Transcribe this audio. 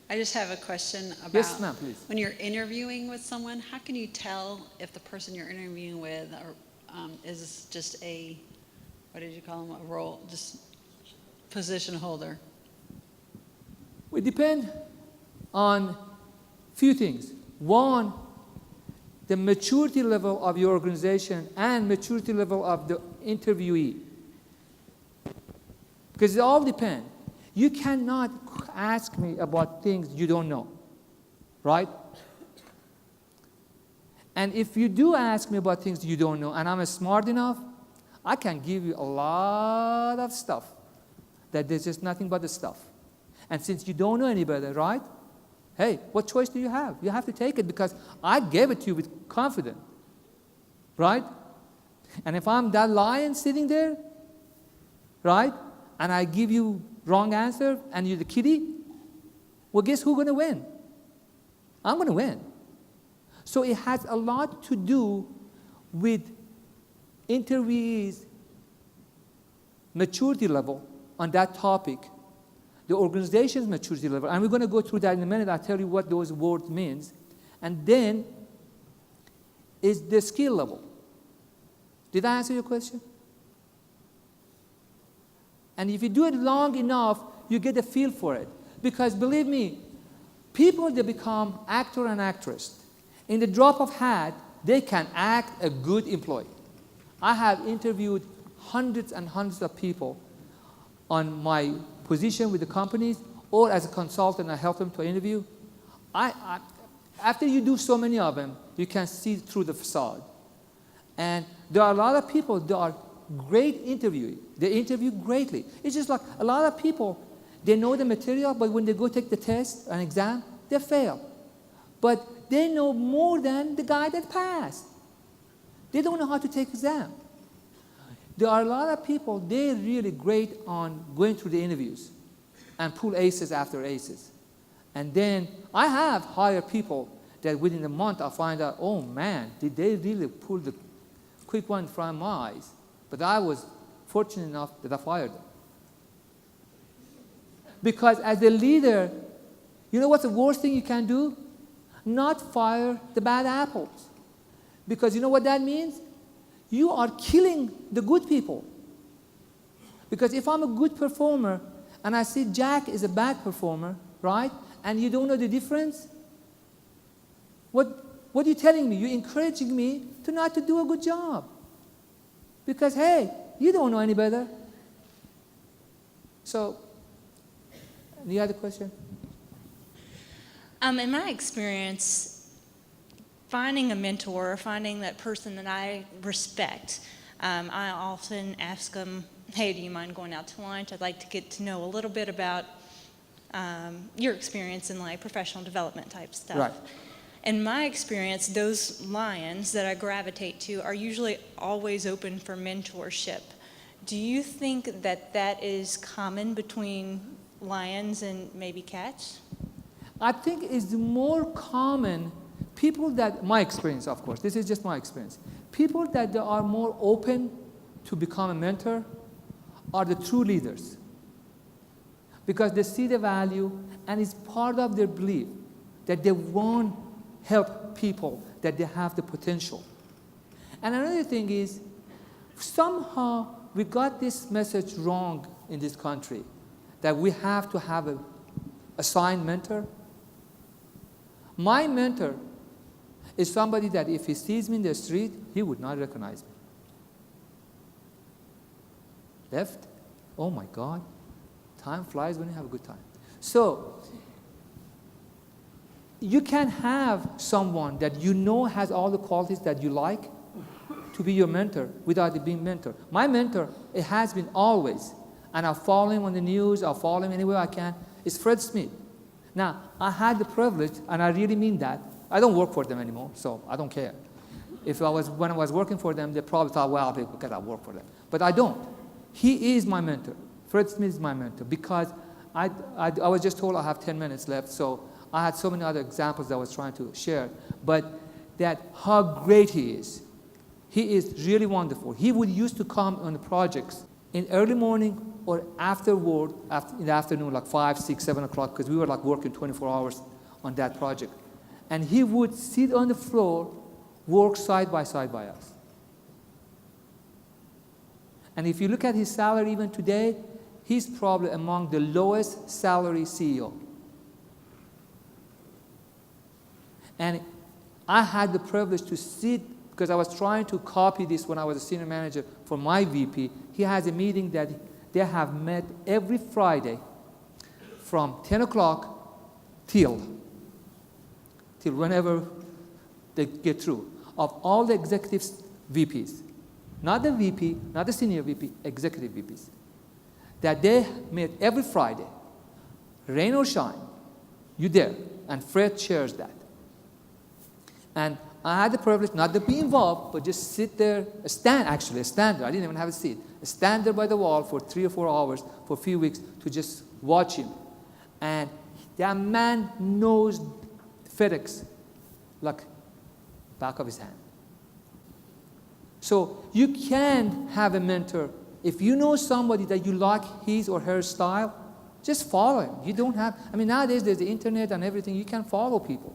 I just have a question about Yes, ma'am, please. when you're interviewing with someone, how can you tell if the person you're interviewing with is just a, what did you call them, a role, just position holder? It depends on few things. One, the maturity level of your organization and maturity level of the interviewee. Because it all depends. You cannot ask me about things you don't know, right? And if you do ask me about things you don't know, and I'm smart enough, I can give you a lot of stuff that there's just nothing but the stuff. And since you don't know any better, right? Hey, what choice do you have? You have to take it because I gave it to you with confidence, right? And if I'm that lion sitting there, right, and I give you wrong answer and you're the kitty, well, guess who's going to win? I'm going to win. So it has a lot to do with interviewees' maturity level on that topic, the organization's maturity level, and we're going to go through that in a minute. I'll tell you what those words means. And then is the skill level. Did I answer your question? And if you do it long enough, you get a feel for it. Because believe me, people that become actor and actress, in the drop of hat, they can act a good employee. I have interviewed hundreds and hundreds of people on my position with the companies, or as a consultant, I help them to interview. After you do so many of them, you can see through the facade. And there are a lot of people that are great interviewing. They interview greatly. It's just like a lot of people, they know the material, but when they go take the test, an exam, they fail. But they know more than the guy that passed. They don't know how to take exam. There are a lot of people, they're really great on going through the interviews and pull aces after aces. And then I have hired people that within a month I find out, oh man, did they really pull the quick one from my eyes? But I was fortunate enough that I fired them. Because as a leader, you know what's the worst thing you can do? Not fire the bad apples. Because you know what that means? You are killing the good people. Because if I'm a good performer and I see Jack is a bad performer, right? And you don't know the difference, what are you telling me? You're encouraging me to not to do a good job. Because, hey, you don't know any better. So, any other question? In my experience, finding a mentor, or finding that person that I respect, I often ask them, hey, do you mind going out to lunch? I'd like to get to know a little bit about your experience in like professional development type stuff. Right. In my experience, those lions that I gravitate to are usually always open for mentorship. Do you think that that is common between lions and maybe cats? I think it's more common, people that, my experience of course, this is just my experience, people that they are more open to become a mentor are the true leaders. Because they see the value and it's part of their belief that they want help people, that they have the potential. And another thing is, somehow we got this message wrong in this country, that we have to have a assigned mentor. My mentor is somebody that if he sees me in the street, he would not recognize me. Left? Oh my God. Time flies when you have a good time. So, you can have someone that you know has all the qualities that you like to be your mentor without it being mentor. My mentor, it has been always, and I follow him on the news, I follow him anywhere I can, is Fred Smith. Now, I had the privilege, and I really mean that, I don't work for them anymore, so I don't care. When I was working for them, they probably thought, well, because I work for them. But I don't. He is my mentor. Fred Smith is my mentor because I was just told I have 10 minutes left, so I had so many other examples that I was trying to share. But that how great he is. He is really wonderful. He would used to come on the projects in early morning or after work, in the afternoon, like 5, 6, 7 o'clock, because we were like working 24 hours on that project. And he would sit on the floor, work side by us. And if you look at his salary even today, he's probably among the lowest salary CEO. And I had the privilege to sit, because I was trying to copy this when I was a senior manager for my VP. He has a meeting that they have met every Friday from 10 o'clock till whenever they get through, of all the executives VPs. Not the VP, not the senior VP, executive VPs. That they meet every Friday, rain or shine, you there, and Fred chairs that. And I had the privilege not to be involved, but just sit there, stand there, I didn't even have a seat, stand there by the wall for 3 or 4 hours for a few weeks to just watch him. And that man knows FedEx like back of his hand. So you can have a mentor. If you know somebody that you like his or her style, just follow him. You don't have, I mean, nowadays there's the internet and everything, you can follow people.